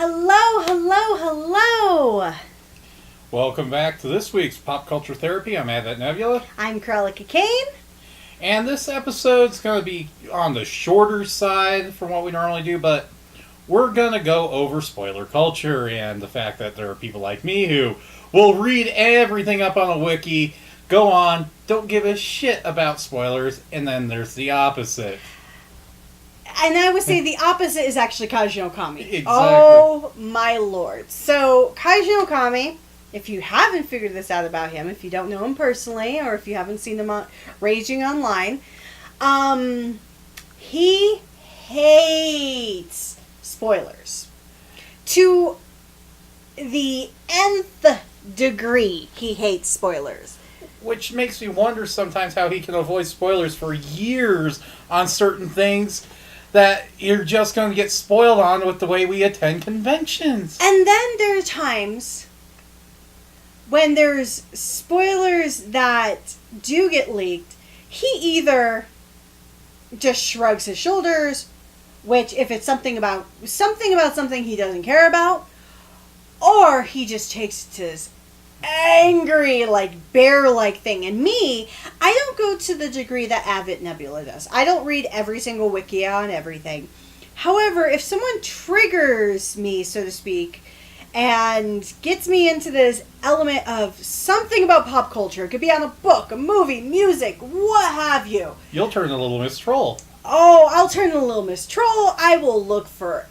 Hello, hello, hello! Welcome back to this week's Pop Culture Therapy. I'm Nebula. I'm Cruellica Kain. And this episode's going to be on the shorter side from what we normally do, but we're going to go over spoiler culture and the fact that there are people like me who will read everything up on a wiki, go on, don't give a shit about spoilers, and then there's the opposite. And I would say the opposite is actually Kaiji no Kami. Exactly. Oh my lord. So, Kaiji no Kami, if you haven't figured this out about him, if you don't know him personally, or if you haven't seen him raging online, he hates spoilers. To the nth degree, he hates spoilers. Which makes me wonder sometimes how he can avoid spoilers for years on certain things that you're just going to get spoiled on with the way we attend conventions. And then there are times when there's spoilers that do get leaked, he either just shrugs his shoulders, which if it's something about something he doesn't care about, or he just takes it to this angry, bear-like thing. And me, I don't go to the degree that Nebula does. I don't read every single wiki on everything. However, if someone triggers me, so to speak, and gets me into this element of something about pop culture, it could be on a book, a movie, music, what have you. You'll turn a little Miss Troll. Oh, I'll turn a little Miss Troll. I will look for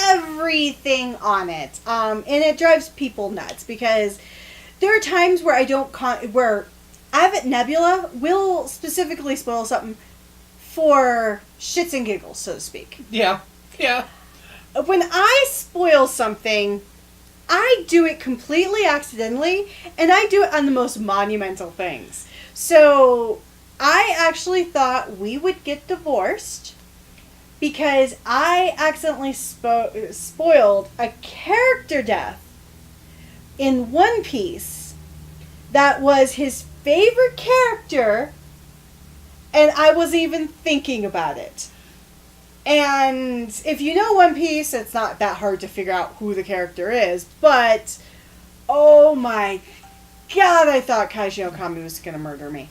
everything on it. And it drives people nuts because there are times where where Nebula will specifically spoil something for shits and giggles, so to speak. Yeah. When I spoil something, I do it completely accidentally, and I do it on the most monumental things. So, I actually thought we would get divorced because I accidentally spoiled a character death in One Piece that was his favorite character, and I wasn't even thinking about it. And if you know One Piece, it's not that hard to figure out who the character is, but oh my god, I thought Kaiji no Kami was going to murder me.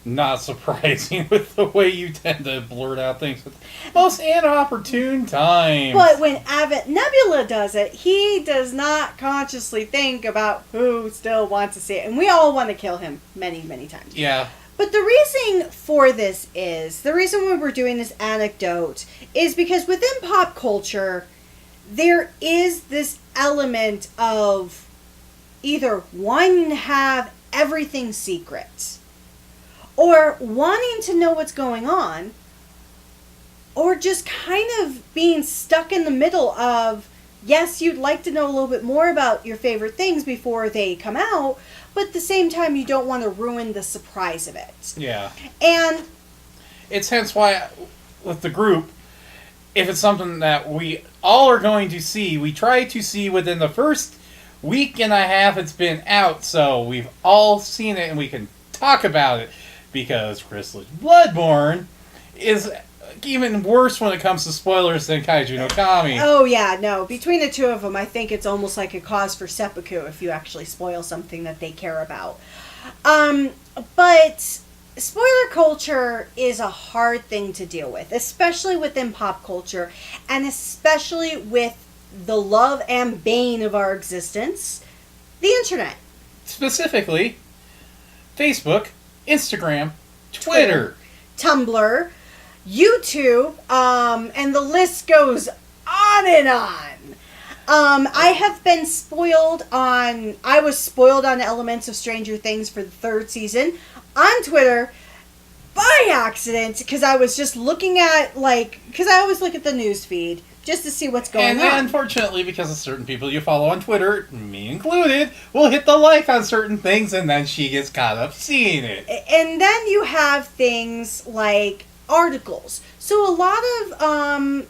Not surprising with the way you tend to blurt out things at the most inopportune times. But when Nebula does it, he does not consciously think about who still wants to see it. And we all want to kill him many, many times. Yeah. But the reason for this is, the reason why we're doing this anecdote is because within pop culture, there is this element of either wanting to have everything secret, or wanting to know what's going on, or just kind of being stuck in the middle of, yes, you'd like to know a little bit more about your favorite things before they come out, but at the same time, you don't want to ruin the surprise of it. Yeah. And it's hence why, with the group, if it's something that we all are going to see, we try to see within the first week and a half it's been out, so we've all seen it and we can talk about it. Because Crystal's Bloodborne is even worse when it comes to spoilers than Kaiji no Kami. Oh yeah, no. Between the two of them, I think it's almost like a cause for seppuku if you actually spoil something that they care about. But spoiler culture is a hard thing to deal with, especially within pop culture, and especially with the love and bane of our existence, the internet. Specifically, Facebook, Instagram, Twitter, Tumblr, YouTube, and the list goes on and on. I have been I was spoiled on elements of Stranger Things for the 3rd season on Twitter by accident because I was just looking at, because I always look at the news feed just to see what's going on. And unfortunately, because of certain people you follow on Twitter, me included, will hit the like on certain things, and then she gets caught up seeing it. And then you have things like articles. So a lot of,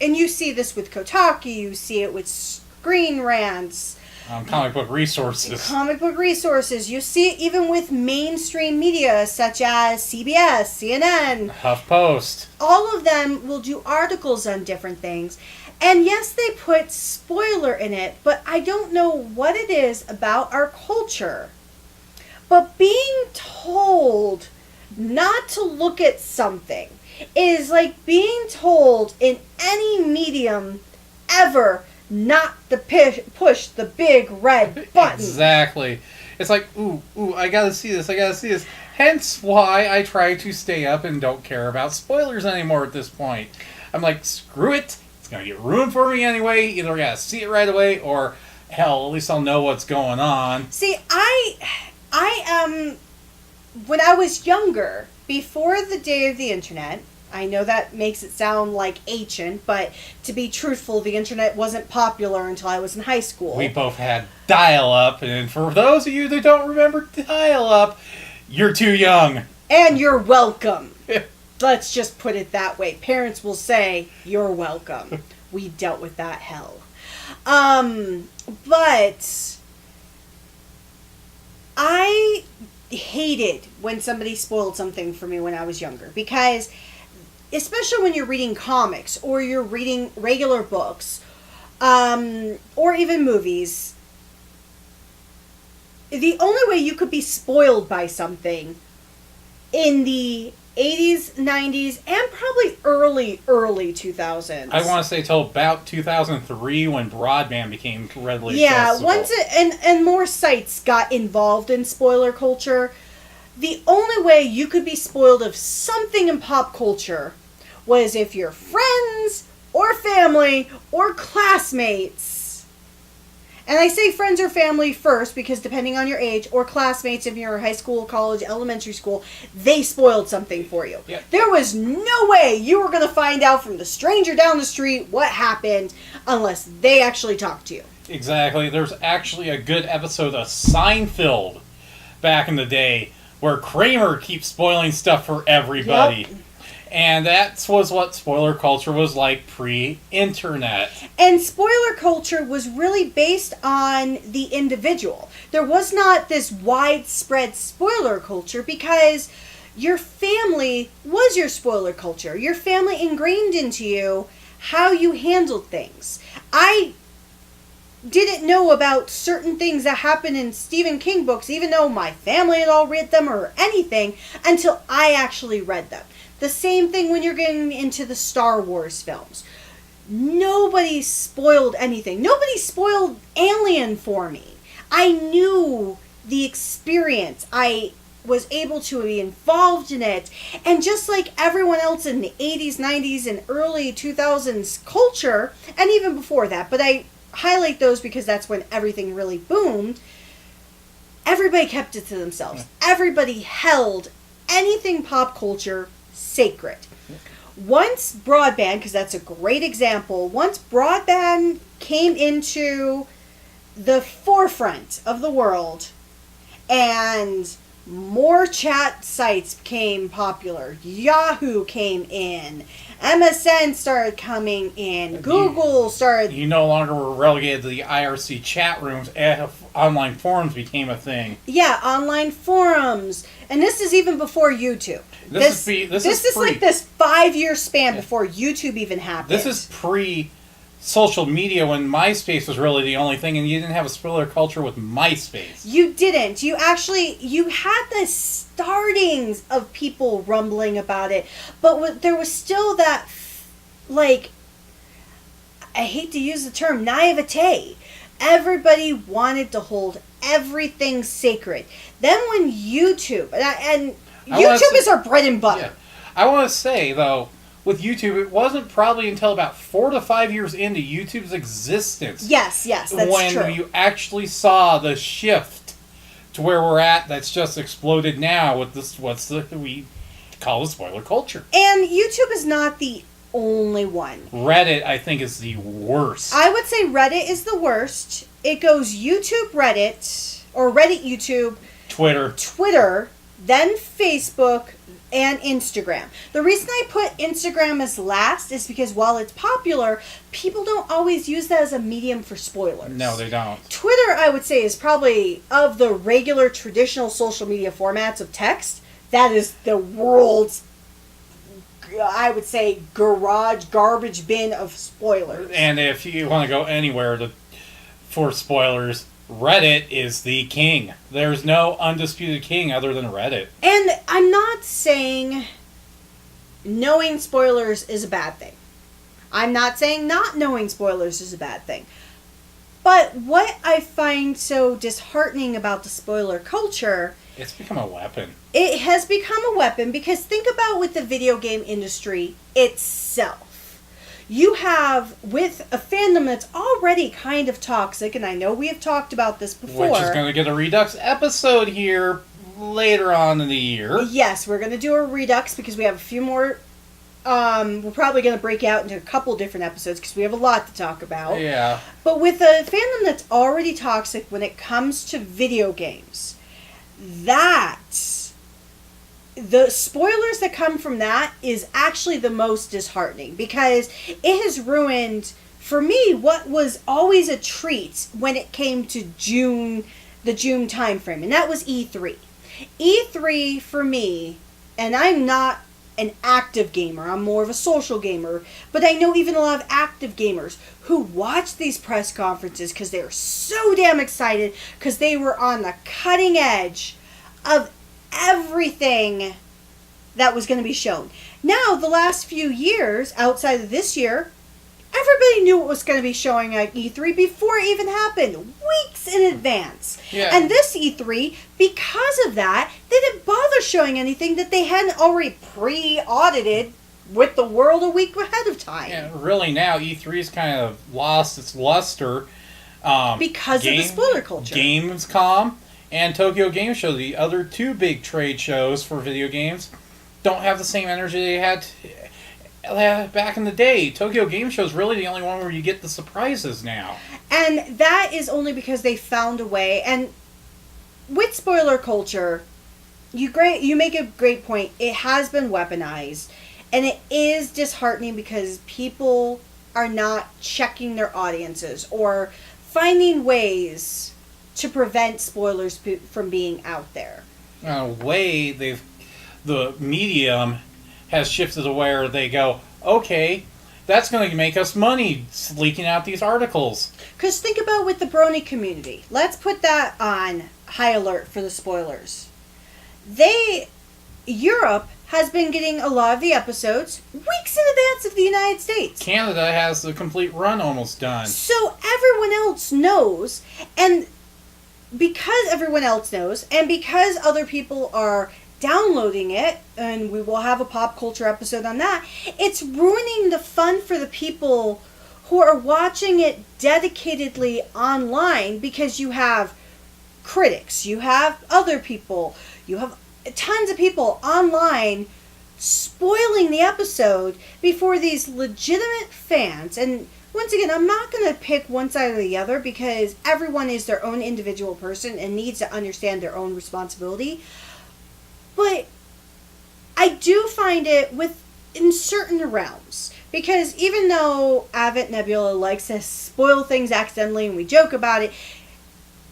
and you see this with Kotaku, you see it with Screen Rants, Comic book resources. You see it even with mainstream media such as CBS, CNN, HuffPost. All of them will do articles on different things. And yes, they put spoiler in it, but I don't know what it is about our culture. But being told not to look at something is like being told in any medium ever not to push the big red button. Exactly. It's like, ooh, I gotta see this. Hence why I try to stay up and don't care about spoilers anymore at this point. I'm like, screw it. It's gonna get ruined for me anyway. Either I gotta see it right away, or hell, at least I'll know what's going on. See, I when I was younger, before the day of the internet, I know that makes it sound like ancient, but to be truthful, the internet wasn't popular until I was in high school. We both had dial-up, and for those of you that don't remember dial-up, you're too young. And you're welcome. Let's just put it that way. Parents will say, you're welcome. We dealt with that hell. But I hated when somebody spoiled something for me when I was younger, because especially when you're reading comics or you're reading regular books, or even movies, the only way you could be spoiled by something in the 80s, 90s, and probably early 2000s. I want to say till about 2003 when broadband became readily accessible. Once and more sites got involved in spoiler culture, the only way you could be spoiled of something in pop culture was if your friends or family or classmates, and I say friends or family first because depending on your age, or classmates if you're high school, college, elementary school, they spoiled something for you. Yeah. There was no way you were going to find out from the stranger down the street what happened unless they actually talked to you. Exactly. There's actually a good episode of Seinfeld back in the day where Kramer keeps spoiling stuff for everybody. Yep. And that was what spoiler culture was like pre-internet. And spoiler culture was really based on the individual. There was not this widespread spoiler culture because your family was your spoiler culture. Your family ingrained into you how you handled things. I didn't know about certain things that happened in Stephen King books, even though my family had all read them or anything, until I actually read them. The same thing when you're getting into the Star Wars films. Nobody spoiled anything. Nobody spoiled Alien for me. I knew the experience. I was able to be involved in it. And just like everyone else in the 80s, 90s, and early 2000s culture, and even before that, but I highlight those because that's when everything really boomed, everybody kept it to themselves. Everybody held anything pop culture sacred. Once broadband, because that's a great example, once broadband came into the forefront of the world and more chat sites became popular, Yahoo came in, MSN started coming in, Google started... You no longer were relegated to the IRC chat rooms. Online forums became a thing. Yeah, online forums. And this is even before YouTube. This is like this 5-year span before YouTube even happened. This is pre-social media when MySpace was really the only thing, and you didn't have a spoiler culture with MySpace. You didn't. You had the startings of people rumbling about it, but there was still that, like, I hate to use the term, naivete. Everybody wanted to hold everything sacred. Then when YouTube, and YouTube is our bread and butter. Yeah. I want to say, though, with YouTube, it wasn't probably until about 4 to 5 years into YouTube's existence. Yes, that's true. When you actually saw the shift to where we're at, that's just exploded now with this, we call the spoiler culture. And YouTube is not the only one. Reddit, I think, is the worst. I would say Reddit is the worst. It goes YouTube, Reddit, or Reddit, YouTube, Twitter, then Facebook, and Instagram. The reason I put Instagram as last is because while it's popular, people don't always use that as a medium for spoilers. No, they don't. Twitter, I would say, is probably, of the regular traditional social media formats of text, that is the world's I would say, garbage bin of spoilers. And if you want to go anywhere for spoilers, Reddit is the king. There's no undisputed king other than Reddit. And I'm not saying knowing spoilers is a bad thing. I'm not saying not knowing spoilers is a bad thing. But what I find so disheartening about the spoiler culture... It's become a weapon. It has become a weapon because think about with the video game industry itself. You have, with a fandom that's already kind of toxic, and I know we have talked about this before. Which is going to get a Redux episode here later on in the year. Yes, we're going to do a Redux because we have a few more... we're probably going to break out into a couple different episodes because we have a lot to talk about. Yeah. But with a fandom that's already toxic when it comes to video games, the spoilers that come from that is actually the most disheartening because it has ruined, for me, what was always a treat when it came to the June timeframe, and that was E3. E3 for me, and I'm not an active gamer, I'm more of a social gamer, but I know even a lot of active gamers who watch these press conferences because they're so damn excited because they were on the cutting edge of everything that was going to be shown. Now, the last few years, outside of this year, everybody knew what was going to be showing at E3 before it even happened, weeks in advance. Yeah. And this E3, because of that, they didn't bother showing anything that they hadn't already pre-audited with the world a week ahead of time. Yeah, really now, E3's kind of lost its luster. Because of the spoiler culture. Gamescom and Tokyo Game Show, the other two big trade shows for video games, don't have the same energy they had back in the day. Tokyo Game Show is really the only one where you get the surprises now. And that is only because they found a way. And with spoiler culture, you make a great point. It has been weaponized. And it is disheartening because people are not checking their audiences or finding ways to prevent spoilers from being out there. In a way, the medium has shifted to where they go, okay, that's going to make us money leaking out these articles. Because think about with the Brony community. Let's put that on high alert for the spoilers. Europe has been getting a lot of the episodes weeks in advance of the United States. Canada has the complete run almost done. So everyone else knows, and because everyone else knows, and because other people are downloading it, and we will have a pop culture episode on that, it's ruining the fun for the people who are watching it dedicatedly online because you have critics, you have other people, you have tons of people online spoiling the episode before these legitimate fans. And once again, I'm not going to pick one side or the other because everyone is their own individual person and needs to understand their own responsibility. But I do find it in certain realms. Because even though Avent Nebula likes to spoil things accidentally and we joke about it,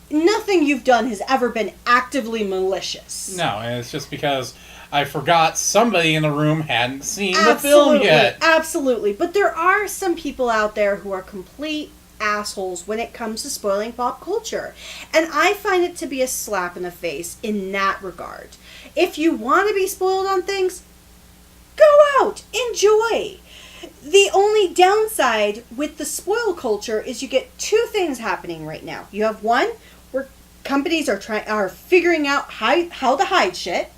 nothing you've done has ever been actively malicious. No, and it's just because I forgot somebody in the room hadn't seen the film yet. Absolutely. But there are some people out there who are complete assholes when it comes to spoiling pop culture. And I find it to be a slap in the face in that regard. If you want to be spoiled on things, go out, enjoy. The only downside with the spoil culture is you get two things happening right now. You have one where companies are figuring out how to hide shit,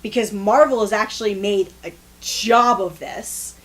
because Marvel has actually made a job of this.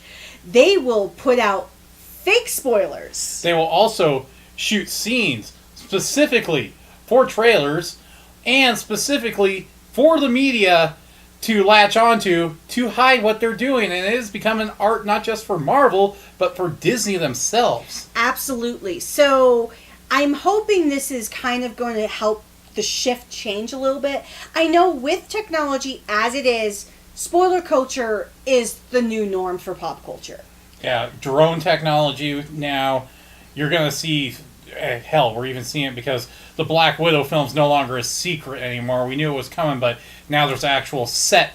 They will put out fake spoilers. They will also shoot scenes specifically for trailers and specifically for the media to latch onto to hide what they're doing. And it has become an art not just for Marvel, but for Disney themselves. Absolutely. So I'm hoping this is kind of going to help the shift change a little bit. I know with technology as it is, spoiler culture is the new norm for pop culture. Yeah, drone technology now, you're going to see, hell, we're even seeing it because the Black Widow film's no longer a secret anymore. We knew it was coming, but now there's actual set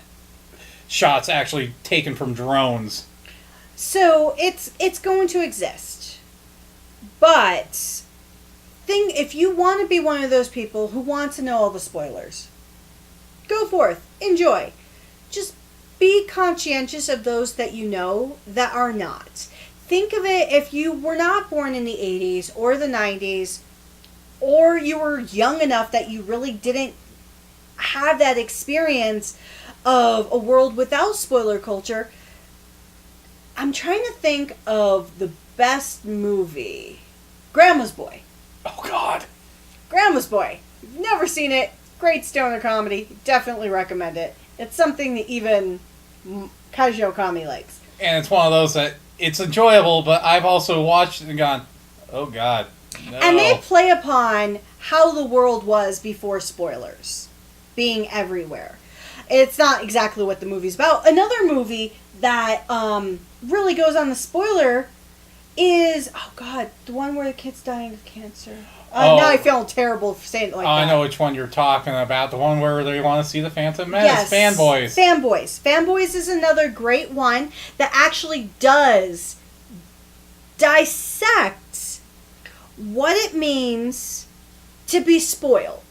shots actually taken from drones. So it's going to exist. But if you want to be one of those people who want to know all the spoilers, go forth, enjoy. Just be conscientious of those that you know that are not. Think of it, if you were not born in the 80s or the 90s, or you were young enough that you really didn't have that experience of a world without spoiler culture. I'm trying to think of the best movie. Grandma's Boy. Oh, God. Grandma's Boy. You've never seen it. Great stoner comedy. Definitely recommend it. It's something that even Kazuo Kami likes. And it's one of those that it's enjoyable, but I've also watched it and gone, oh, God, no. And they play upon how the world was before spoilers being everywhere. It's not exactly what the movie's about. Another movie that really goes on the spoiler is, oh God, the one where the kid's dying of cancer. Now I feel terrible for saying it like that. I know which one you're talking about. The one where they want to see the Phantom Menace. Yes. Fanboys. Fanboys is another great one that actually does dissect what it means to be spoiled.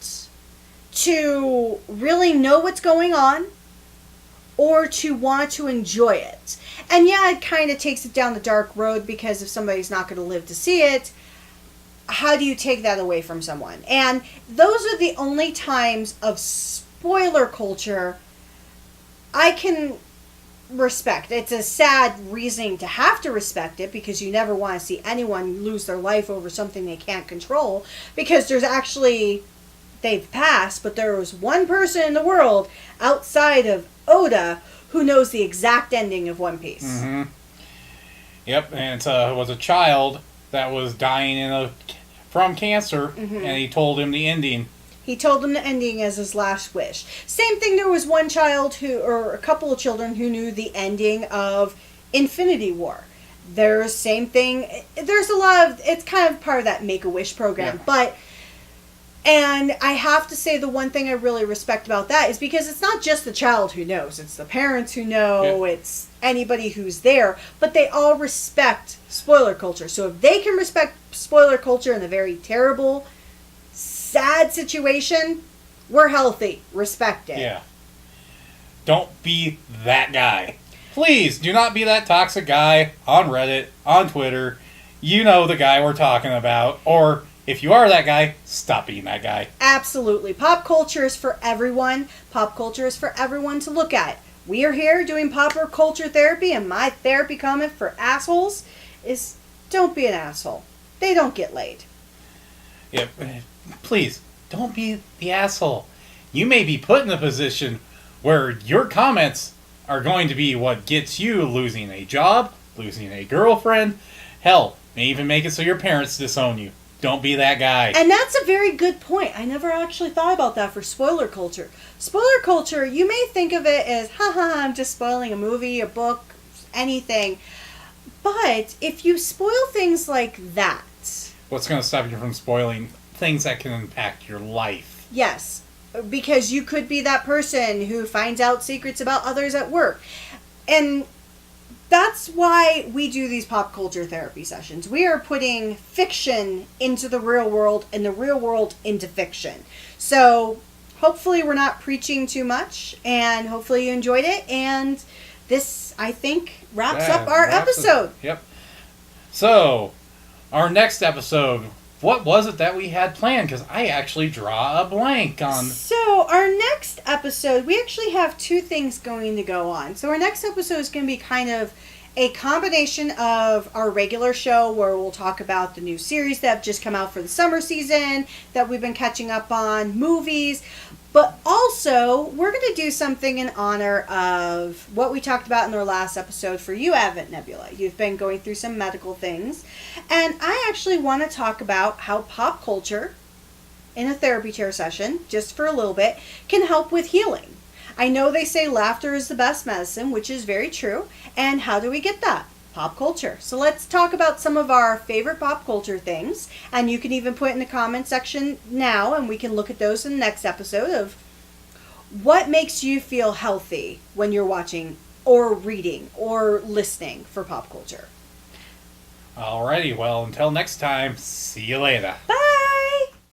To really know what's going on, or to want to enjoy it. And yeah, it kind of takes it down the dark road, because if somebody's not going to live to see it, how do you take that away from someone? And those are the only times of spoiler culture I can respect. It's a sad reasoning to have to respect it, because you never want to see anyone lose their life over something they can't control, because there's actually... they've passed, but there was one person in the world outside of Oda who knows the exact ending of One Piece. Mm-hmm. Yep, and it was a child that was dying from cancer, and he told him the ending. He told him the ending as his last wish. Same thing, there was one child or a couple of children who knew the ending of Infinity War. There's same thing. There's a lot of, it's kind of part of that Make-A-Wish program, but... And I have to say, the one thing I really respect about that is because it's not just the child who knows. It's the parents who know. Yeah. It's anybody who's there. But they all respect spoiler culture. So if they can respect spoiler culture in a very terrible, sad situation, we're healthy. Respect it. Yeah. Don't be that guy. Please, do not be that toxic guy on Reddit, on Twitter. You know the guy we're talking about. Or... if you are that guy, stop being that guy. Absolutely. Pop culture is for everyone. Pop culture is for everyone to look at. We are here doing pop culture therapy, and my therapy comment for assholes is don't be an asshole. They don't get laid. Yeah, please, don't be the asshole. You may be put in a position where your comments are going to be what gets you losing a job, losing a girlfriend. Hell, may even make it so your parents disown you. Don't be that guy. And that's a very good point. I never actually thought about that for spoiler culture. Spoiler culture, you may think of it as, haha, I'm just spoiling a movie, a book, anything. But if you spoil things like that... what's going to stop you from spoiling things that can impact your life? Yes, because you could be that person who finds out secrets about others at work. And... that's why we do these pop culture therapy sessions. We are putting fiction into the real world and the real world into fiction. So hopefully we're not preaching too much, and hopefully you enjoyed it. And this, I think, wraps up our episode. Yep. So, our next episode, what was it that we had planned? Because I actually draw a blank on... So, our next episode, we actually have two things going to go on. So, our next episode is going to be kind of a combination of our regular show, where we'll talk about the new series that have just come out for the summer season, that we've been catching up on, movies. But also, we're going to do something in honor of what we talked about in our last episode for you, Advent Nebula. You've been going through some medical things. And I actually want to talk about how pop culture, in a therapy chair session, just for a little bit, can help with healing. I know they say laughter is the best medicine, which is very true. And how do we get that? Pop culture. So let's talk about some of our favorite pop culture things. And you can even put it in the comment section now, and we can look at those in the next episode of what makes you feel healthy when you're watching or reading or listening for pop culture. Alrighty, well, until next time, see you later. Bye!